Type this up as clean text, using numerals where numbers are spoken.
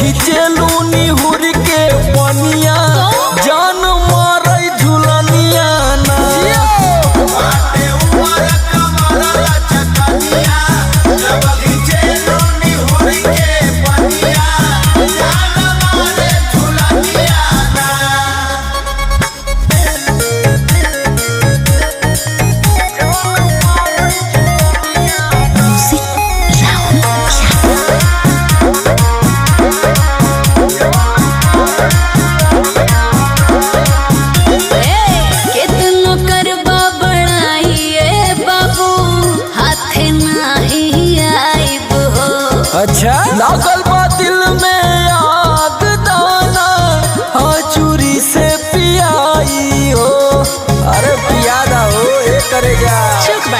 खींचेलू निहुर के पनिया जान मारे झुलनिया ना बाटे उमर कमर चकनिया जब खींचेलू निहुर के पनिया जान मारे झुलनिया ना। अच्छा